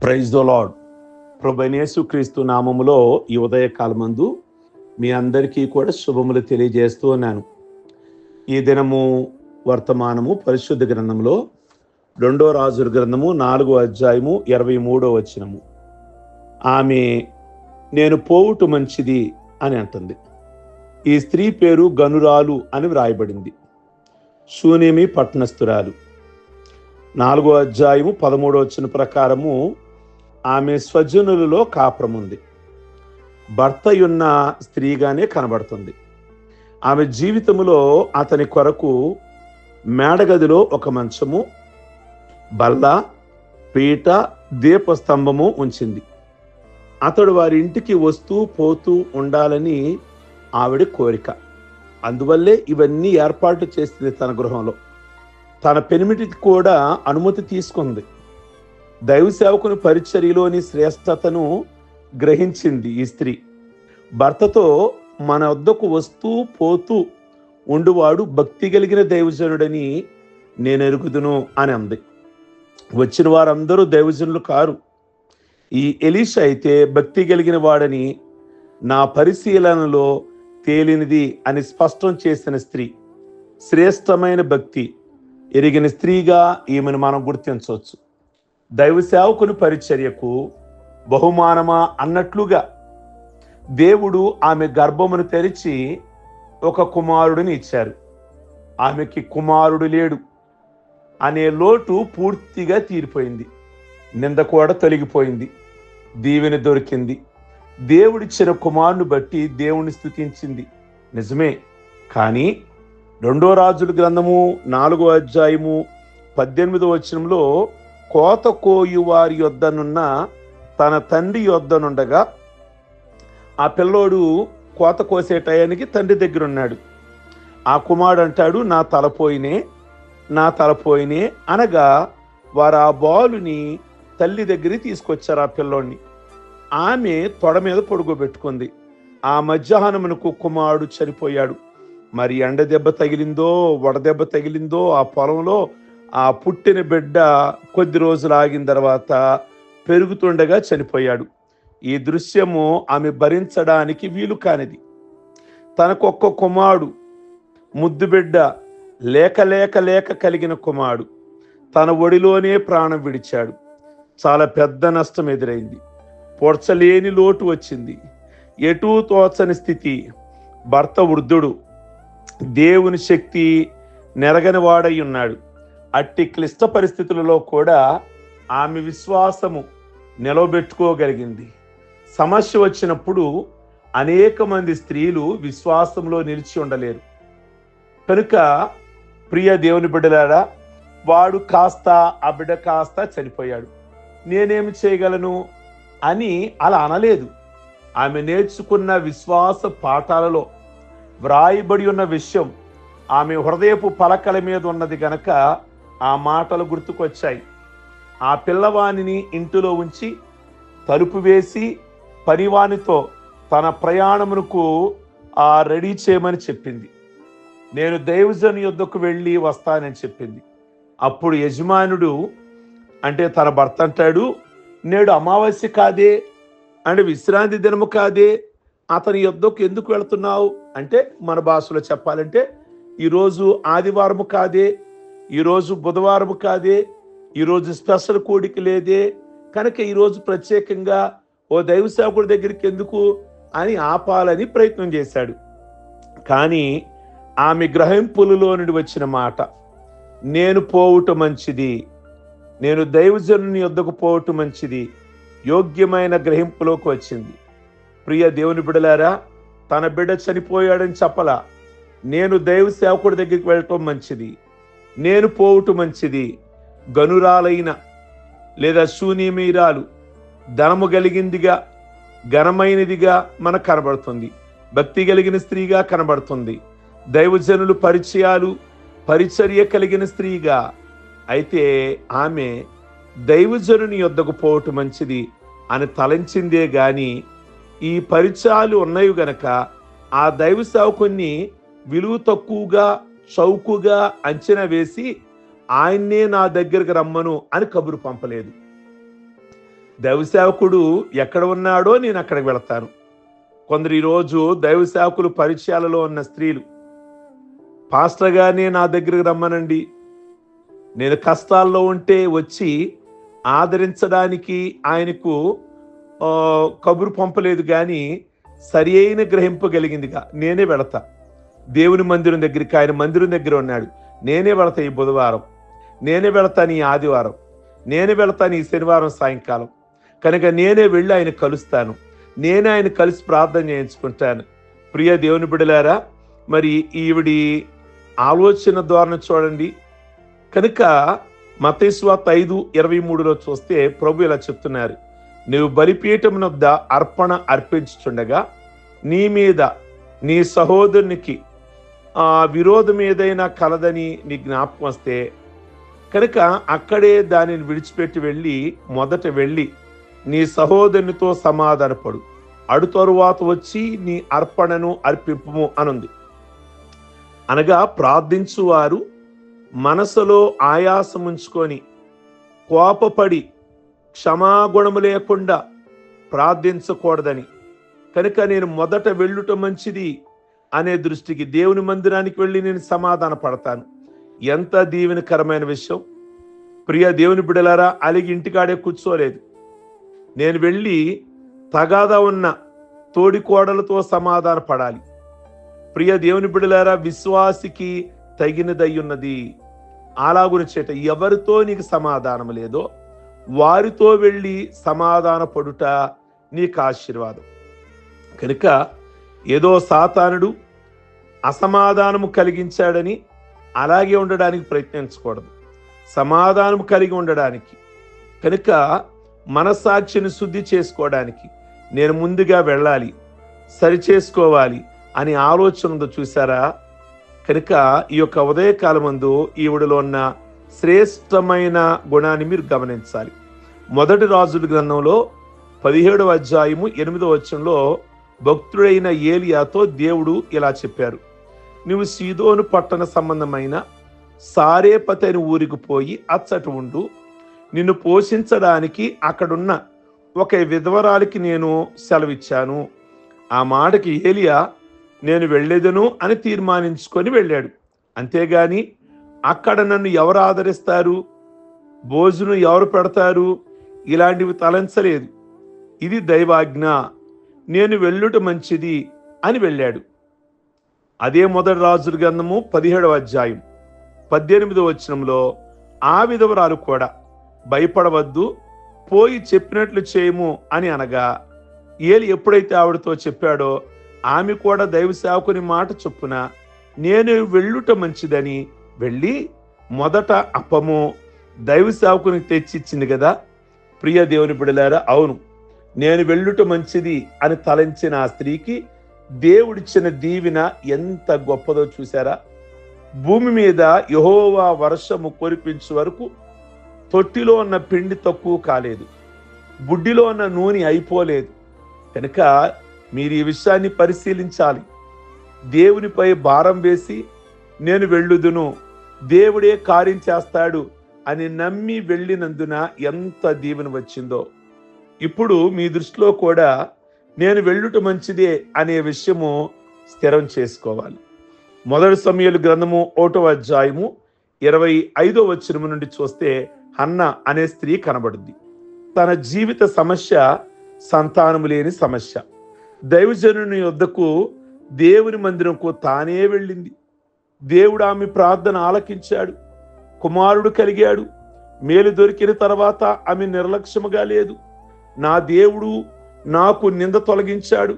Praise the lord. ప్రభువైన యేసుక్రీస్తు నామములో ఈ ఉదయకాలమందు మీ అందరికీ కూడా శుభములు తెలియజేస్తూ ఉన్నాను. ఈ దినము వర్తమానము పరిశుద్ధ గ్రంథంలో 2 రాజుల గ్రంథము 4వ అధ్యాయము 23వ వచనము. ఆమె నేను పోవుట మంచిది అని అంటుంది. ఈ స్త్రీ పేరు గనురాలు అని వ్రాయబడింది. షూనేమి పట్టణస్థురాలు. 4వ అధ్యాయము 13వ వచనం ప్రకారము ఆమె స్వజనులలో కాపురముంది. భర్తయున్న స్త్రీగానే కనబడుతుంది. ఆమె జీవితంలో అతని కొరకు మేడగదిలో ఒక మంచము, బల్ల, పీట, దీపస్తంభము ఉంచింది. అతడు వారి ఇంటికి వస్తూ పోతూ ఉండాలని ఆవిడ కోరిక. అందువల్లే ఇవన్నీ ఏర్పాటు చేసింది. తన గృహంలో తన పెనిమిటికి కూడా అనుమతి తీసుకుంది. దైవ సేవకుని పరిచర్యలోని శ్రేష్టతను గ్రహించింది ఈ స్త్రీ. భర్తతో మన వద్దకు వస్తూ పోతూ ఉండువాడు భక్తి కలిగిన దైవజనుడని నేను ఎరుగుదును అని అంది. వచ్చిన వారందరూ దైవజనులు కారు. ఈ ఎలీషా అయితే భక్తి కలిగిన వాడని నా పరిశీలనలో తేలినది అని స్పష్టం చేసిన స్త్రీ. శ్రేష్టమైన భక్తి ఎరిగిన స్త్రీగా ఈమెను మనం గుర్తించవచ్చు. దైవ సేవకుని పరిచర్యకు బహుమానమా అన్నట్లుగా దేవుడు ఆమె గర్భమును తెరిచి ఒక కుమారుడిని ఇచ్చారు. ఆమెకి కుమారుడు లేడు అనే లోటు పూర్తిగా తీరిపోయింది. నింద కూడా తొలగిపోయింది. దీవెన దొరికింది. దేవుడిచ్చిన కుమారుని బట్టి దేవుని స్తుతించింది. నిజమే. కానీ 2 రాజుల గ్రంథము 4వ అధ్యాయము 18వ వచనంలో కోత కోయు వారి యొద్దనున్న తన తండ్రి యొద్దనుండగా ఆ పిల్లోడు కోత కోసే టయానికి తండ్రి దగ్గర ఉన్నాడు. ఆ కుమారుడు అంటాడు, నా తలపోయినే అనగా వారు ఆ బాలుని తల్లి దగ్గరికి తీసుకొచ్చారు. ఆ పిల్లోడిని ఆమె తొడ మీద పడుకోబెట్టుకుంది. ఆ మధ్యాహ్నమునకు కుమారుడు చనిపోయాడు. మరి ఎండ దెబ్బ తగిలిందో వడదెబ్బ తగిలిందో ఆ పొలంలో ఆ పుట్టిన బిడ్డ కొద్ది రోజులు ఆగిన తర్వాత పెరుగుతుండగా చనిపోయాడు. ఈ దృశ్యము ఆమె భరించడానికి వీలు కానిది. తనకొక్క కుమారుడు, ముద్దు బిడ్డ, లేక కలిగిన కుమారుడు తన ఒడిలోనే ప్రాణం విడిచాడు. చాలా పెద్ద నష్టం ఎదురైంది. పొడ్చలేని లోటు వచ్చింది. ఎటూ తోచని స్థితి. భర్త వృద్ధుడు, దేవుని శక్తి నెరగని వాడై ఉన్నాడు. అట్టి క్లిష్ట పరిస్థితులలో కూడా ఆమె విశ్వాసము నిలవబెట్టుకోగలిగింది. సమస్య వచ్చినప్పుడు అనేక మంది స్త్రీలు విశ్వాసంలో నిలిచి ఉండలేరు. కనుక ప్రియ దేవుని బిడ్డలారా, వాడు కాస్త ఆ బిడ్డ కాస్త చనిపోయాడు, నేనేమి చేయగలను అని అలా అనలేదు. ఆమె నేర్చుకున్న విశ్వాస పాఠాలలో వ్రాయబడి ఉన్న విషయం ఆమె హృదయపు పలకల మీద ఉన్నది గనక ఆ మాటలు గుర్తుకొచ్చాయి. ఆ పిల్లవాణిని ఇంటిలో ఉంచి తలుపు వేసి పనివానితో తన ప్రయాణమునకు రెడీ చేయమని చెప్పింది. నేను దైవజను యొద్దకు వెళ్ళి వస్తానని చెప్పింది. అప్పుడు యజమానుడు అంటే తన భర్త అంటాడు, నేడు అమావాస్య కాదే, అంటే విశ్రాంతి దినము కాదే, అతని యొద్దకు ఎందుకు వెళుతున్నావు అంటే మన భాషలో చెప్పాలంటే ఈరోజు ఆదివారము కాదే, ఈరోజు బుధవారము కాదే, ఈరోజు స్పెషల్ కూడిక లేదే, కనుక ఈరోజు ప్రత్యేకంగా ఓ దైవ సేవకుడి దగ్గరికి ఎందుకు అని ఆపాలని ప్రయత్నం చేశాడు. కానీ ఆమె గ్రహింపులలో నుండి వచ్చిన మాట, నేను పోవుట మంచిది, నేను దైవజనుని యొద్దకు పోవటం మంచిది, యోగ్యమైన గ్రహింపులోకి వచ్చింది. ప్రియ దేవుని బిడ్డలారా, తన బిడ్డ చనిపోయాడని చెప్పలా, నేను దైవ సేవకుడి దగ్గరికి వెళ్ళటం మంచిది, నేను పోవటం మంచిది. గనురాలైన లేదా శూన్యమీరాలు ధనము కలిగిందిగా, ఘనమైనదిగా మనకు కనబడుతుంది. భక్తి కలిగిన స్త్రీగా కనబడుతుంది. దైవజనులు పరిచర్య కలిగిన స్త్రీగా. అయితే ఆమె దైవజనుని యొద్దకు పోవటం మంచిది అని తలంచిందే గాని ఈ పరిచయాలు ఉన్నాయి గనక ఆ దైవ సేవకుని విలువ తక్కువగా చౌకగా అంచనా వేసి ఆయన్నే నా దగ్గరకు రమ్మను అని కబురు పంపలేదు. దైవ సేవకుడు ఎక్కడ ఉన్నాడో నేను అక్కడికి వెళతాను. కొందరు ఈరోజు దైవ సేవకులు పరిచయాలలో ఉన్న స్త్రీలు, పాస్టర్ గారిని నా దగ్గరికి రమ్మనండి, నేను కష్టాల్లో ఉంటే వచ్చి ఆదరించడానికి ఆయనకు కబురు పంపలేదు, కానీ సరి అయిన గ్రహింపు కలిగిందిగా నేనే వెళతా. దేవుని మందిరం దగ్గరికి, ఆయన మందిరం దగ్గర ఉన్నాడు, నేనే వెళతా ఈ బుధవారం, నేనే వెళతాను ఈ ఆదివారం, నేనే వెళతాను ఈ శనివారం సాయంకాలం. కనుక నేనే వెళ్ళి ఆయన కలుస్తాను, నేనే ఆయన కలిసి ప్రార్థన చేయించుకుంటాను. ప్రియ దేవుని బిడ్డలారా, మరి ఈవిడి ఆలోచన ధోరణి చూడండి. కనుక మత్తయి సువార్త 5:23 చూస్తే ప్రభు ఇలా చెప్తున్నారు, నువ్వు బలిపీఠమునొద్ద అర్పణ అర్పించుచుండగా నీ మీద నీ సహోదరునికి విరోధం ఏదైనా కలదని నీ జ్ఞాపకం వస్తే కనుక అక్కడే దానిని విడిచిపెట్టి మొదట వెళ్ళి నీ సహోదరునితో సమాధానపడు, అడు తరువాత వచ్చి నీ అర్పణను అర్పింపుము అనుంది. అనగా ప్రార్థించువారు మనసులో ఆయాసం ఉంచుకొని కోపపడి క్షమాగుణము లేకుండా ప్రార్థించకూడదని. కనుక నేను మొదట వెళ్ళుట మంచిది అనే దృష్టికి దేవుని మందిరానికి వెళ్ళి నేను సమాధాన పడతాను. ఎంత దీవెనకరమైన విషయం. ప్రియ దేవుని బిడ్డలారా, అలిగి ఇంటికాడే కూర్చోలేదు. నేను వెళ్ళి తగాదా ఉన్న తోడి కోడలతో సమాధాన పడాలి. ప్రియ దేవుని బిడ్డలారా, విశ్వాసికి తగినదయ్యున్నది. అలాగున చేత ఎవరితో నీకు సమాధానం లేదో వారితో వెళ్ళి సమాధాన పడుట నీకు ఆశీర్వాదం. కనుక ఏదో సాతానుడు అసమాధానము కలిగించాడని అలాగే ఉండడానికి ప్రయత్నించకూడదు. సమాధానం కలిగి ఉండడానికి, కనుక మనస్సాక్షిని శుద్ధి చేసుకోవడానికి నేను ముందుగా వెళ్ళాలి, సరిచేసుకోవాలి అని ఆలోచన ఉందో చూసారా. కనుక ఈ యొక్క ఉదయకాలమందు ఈవిడలో ఉన్న శ్రేష్టమైన గుణాన్ని మీరు గమనించాలి. మొదటి రాజుల గ్రంథంలో 17వ అధ్యాయము 8వ వచనంలో భక్తుడైన ఏలియాతో దేవుడు ఇలా చెప్పారు, నువ్వు సీదోను పట్టణ సంబంధమైన సారేపతి అని ఊరికి పోయి అచ్చట ఉండు, నిన్ను పోషించడానికి అక్కడున్న ఒక విధవరాలికి నేను సెలవిచ్చాను. ఆ మాటకి ఏలియా నేను వెళ్ళేదను అని తీర్మానించుకొని వెళ్ళాడు. అంతేగాని అక్కడ నన్ను ఎవరు ఆదరిస్తారు, భోజనం ఎవరు పెడతారు, ఇలాంటివి తలంచలేదు. ఇది దైవాజ్ఞ, నేను వెళ్ళుట మంచిది అని వెళ్ళాడు. అదే మొదటి రాజుల గ్రంథము 17వ అధ్యాయం 18వ వచనంలో ఆ విధవరాలు కూడా భయపడవద్దు, పోయి చెప్పినట్లు చేయము అని అనగా ఏలి ఎప్పుడైతే ఆవిడతో చెప్పాడో ఆమె కూడా దైవ సేవకుని మాట చొప్పున నేను వెళ్ళుట మంచిదని వెళ్ళి మొదట అప్పము దైవ సేవకునికి తెచ్చిచ్చింది కదా. ప్రియ దేవుని బిడ్డలారా, అవును, నేను వెళ్ళుట మంచిది అని తలంచిన ఆ స్త్రీకి దేవుడిచ్చిన దీవెన ఎంత గొప్పదో చూసారా. భూమి మీద యెహోవా వర్షము కురిపించే వరకు తొట్టిలో ఉన్న పిండి తక్కువ కాలేదు, బుడ్డిలో ఉన్న నూనె అయిపోలేదు. కనుక మీరు ఈ విషయాన్ని పరిశీలించాలి. దేవునిపై భారం వేసి నేను వెళ్ళుదును, దేవుడే కార్యం చేస్తాడు అని నమ్మి వెళ్ళినందున ఎంత దీవెన వచ్చిందో. ఇప్పుడు మీ దృష్టిలో కూడా నేను వెళ్ళుట మంచిదే అనే విషయము స్థిరం చేసుకోవాలి. మొదటి సమూయేలు గ్రంథము 1వ అధ్యాయము 25వ వచనం నుండి చూస్తే హన్న అనే స్త్రీ కనబడుద్ది. తన జీవిత సమస్య సంతానము లేని సమస్య. దైవజనుని యొద్దకు దేవుని మందిరంకు తానే వెళ్ళింది. దేవుడు ఆమె ప్రార్థన ఆలకించాడు, కుమారుడు కలిగాడు. మేలు దొరికిన తర్వాత ఆమె నిర్లక్ష్యముగా లేదు. నా దేవుడు నాకు నింద తొలగించాడు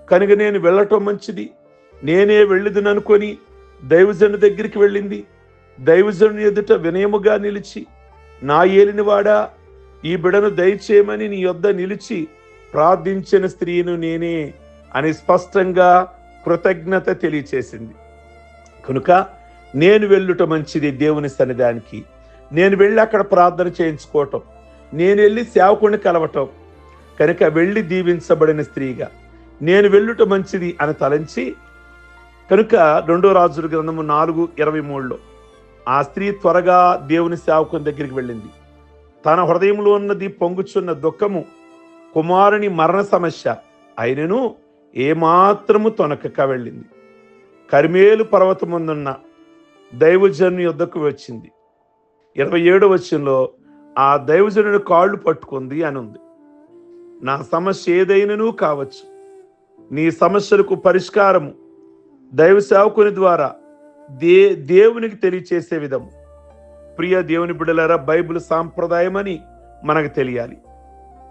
కనుక నేను వెళ్ళటం మంచిది, నేనే వెళ్ళిదుననుకొని దైవజను దగ్గరికి వెళ్ళింది. దైవజను ఎదుట వినయముగా నిలిచి, నా ఏలినవాడా ఈ బిడను దయచేయమని నీ యొద్ద నిలిచి ప్రార్థించిన స్త్రీను నేనే అని స్పష్టంగా కృతజ్ఞత తెలియచేసింది. కనుక నేను వెళ్ళుట మంచిది దేవుని సన్నిధానికి. నేను వెళ్ళి అక్కడ ప్రార్థన చేయించుకోవటం, నేను వెళ్ళి సేవకుడిని కలవటం. కనుక వెళ్ళి దీవించబడిన స్త్రీగా నేను వెళ్ళుట మంచిది అని తలంచి, కనుక 2వ రాజుల గ్రంథము 4:23 ఆ స్త్రీ త్వరగా దేవుని సేవకుని దగ్గరికి వెళ్ళింది. తన హృదయంలో ఉన్నది పొంగుచున్న దుఃఖము, కుమారుని మరణ సమస్య అయినను ఏమాత్రము తొనకక వెళ్ళింది. కర్మేలు పర్వతముందున్న దైవజనుని యొద్దకు వచ్చింది. 27వ వచనంలో ఆ దైవజనుడి కాళ్ళు పట్టుకుంది అని ఉంది. నా సమస్య ఏదైనను కావచ్చు, నీ సమస్యలకు పరిష్కారము దైవ సేవకుని ద్వారా దేవునికి తెలియచేసే విధము. ప్రియ దేవుని బిడ్డలారా, బైబిల్ సాంప్రదాయం అని మనకు తెలియాలి.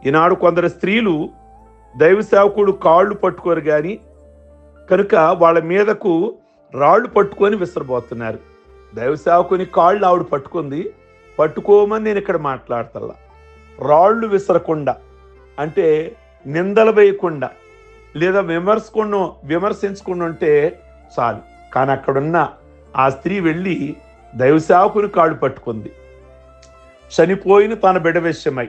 ఈనాడు కొందరు స్త్రీలు దైవ సేవకుడు కాళ్ళు పట్టుకోరు కానీ కనుక వాళ్ళ మీదకు రాళ్ళు పట్టుకొని విసరబోతున్నారు. దైవ సేవకుని కాళ్ళు ఆవిడ పట్టుకోమని నేను ఇక్కడ మాట్లాడతల్లా. రాళ్ళు విసరకుండా అంటే నిందలు వేయకుండా లేదా విమర్శించకుండా ఉంటే చాలు. కానీ అక్కడున్న ఆ స్త్రీ వెళ్ళి దైవ సేవకుని కాళ్ళు పట్టుకుంది. చనిపోయిన తన బిడ్డ విషయమై.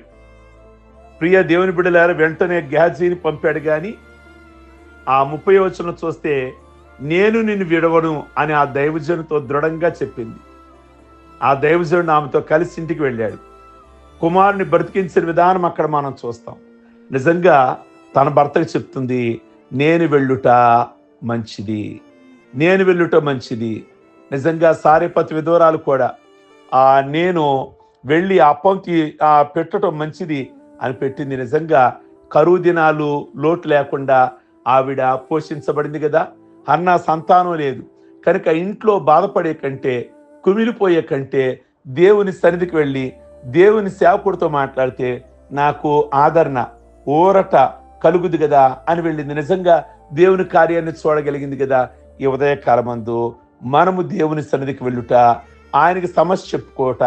ప్రియ దేవుని బిడ్డలారా, వెంటనే గ్యాజీని పంపాడు. కానీ ఆ 30వ వచనం చూస్తే నేను నిన్ను విడవను అని ఆ దైవజనుతో దృఢంగా చెప్పింది. ఆ దైవజనుడు ఆమెతో కలిసి ఇంటికి వెళ్ళాడు. కుమారుని బ్రతికించిన విధానం అక్కడ మనం చూస్తాం. నిజంగా తన భర్తకు చెప్తుంది, నేను వెళ్ళుట మంచిది. నిజంగా సారెపతి విధవరాలు కూడా నేను వెళ్ళి అప్పంకి పెట్టడం మంచిది అని పెట్టింది. నిజంగా కరువు దినాలు లోటు లేకుండా ఆవిడ పోషించబడింది కదా. అన్న సంతానం లేదు కనుక ఇంట్లో బాధపడే కంటే, కుమిలిపోయే కంటే దేవుని సన్నిధికి వెళ్ళి దేవుని సేవకుడితో మాట్లాడితే నాకు ఆదరణ, ఊరట కలుగుది కదా అని వెళ్ళింది. నిజంగా దేవుని కార్యాన్ని చూడగలిగింది కదా. ఈ ఉదయకాలమందు మనము దేవుని సన్నిధికి వెళ్ళుట, ఆయనకి సమస్య చెప్పుకోట,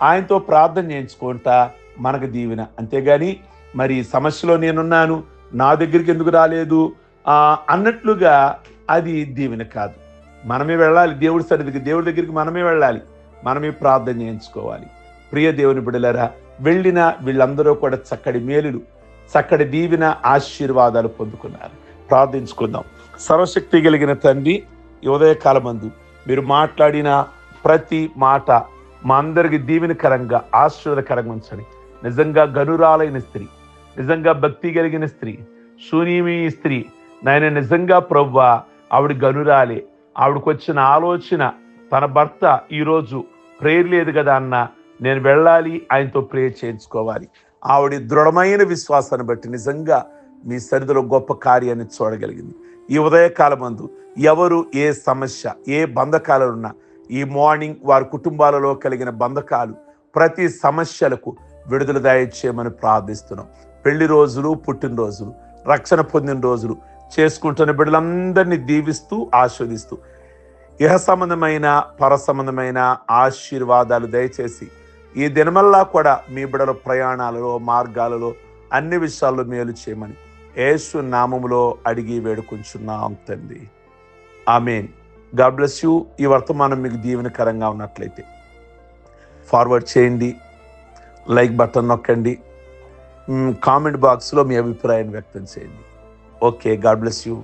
ఆయనతో ప్రార్థన చేయించుకోట మనకు దీవెన. అంతేగాని మరి సమస్యలో నేనున్నాను, నా దగ్గరికి ఎందుకు రాలేదు అన్నట్లుగా అది దీవెన కాదు. మనమే వెళ్ళాలి దేవుడి సన్నిధికి, దేవుడి దగ్గరికి మనమే వెళ్ళాలి, మనమే ప్రార్థన చేయించుకోవాలి. ప్రియ దేవుని బిడ్డలారా, వెళ్ళిన వీళ్ళందరూ కూడా చక్కటి మేలులు, చక్కటి దీవెన, ఆశీర్వాదాలు పొందుకున్నారు. ప్రార్థించుకుందాం. సర్వశక్తి కలిగిన తండ్రి, ఈ ఉదయకాలమందు మీరు మాట్లాడిన ప్రతి మాట మా అందరికి దీవెనకరంగా, ఆశీర్వాదకరంగా ఉంచండి. నిజంగా గనురాలైన స్త్రీ, నిజంగా భక్తి కలిగిన స్త్రీ, శూన్యమీ స్త్రీ నాయన, నిజంగా ప్రభువా ఆవిడ గనురాలే. ఆవిడకు వచ్చిన ఆలోచన, తన భర్త ఈరోజు ప్రేయర్ లేదు కదా అన్న, నేను వెళ్ళాలి, ఆయనతో ప్రేయర్ చేయించుకోవాలి. ఆవిడ దృఢమైన విశ్వాసాన్ని బట్టి నిజంగా మీ సన్నిధిలో గొప్ప కార్యాన్ని చూడగలిగింది. ఈ ఉదయకాలమందు ఎవరు ఏ సమస్య, ఏ బంధకాలు ఉన్నా ఈ మార్నింగ్ వారి కుటుంబాలలో కలిగిన బంధకాలు, ప్రతి సమస్యలకు విడుదల దయచేయమని ప్రార్థిస్తున్నాం. పెళ్లి రోజులు, పుట్టినరోజులు, రక్షణ పొందిన రోజులు చేసుకుంటున్న బిడ్డలందరినీ దీవిస్తూ ఆస్వాదిస్తూ ఇహ సంబంధమైన పర సంబంధమైన ఆశీర్వాదాలు దయచేసి ఈ దినమల్లా కూడా మీ బిడ్డల ప్రయాణాలలో, మార్గాలలో అన్ని విషయాల్లో మేలు చేయమని యేసు నామములో అడిగి వేడుకుంటున్నాం తండ్రి. ఆమేన్. God bless you. ఈ వర్తమానం మీకు దీవెనకరంగా ఉన్నట్లయితే ఫార్వర్డ్ చేయండి, లైక్ బటన్ నొక్కండి, కామెంట్ బాక్స్లో మీ అభిప్రాయాన్ని వ్యక్తం చేయండి. Okay, God bless you.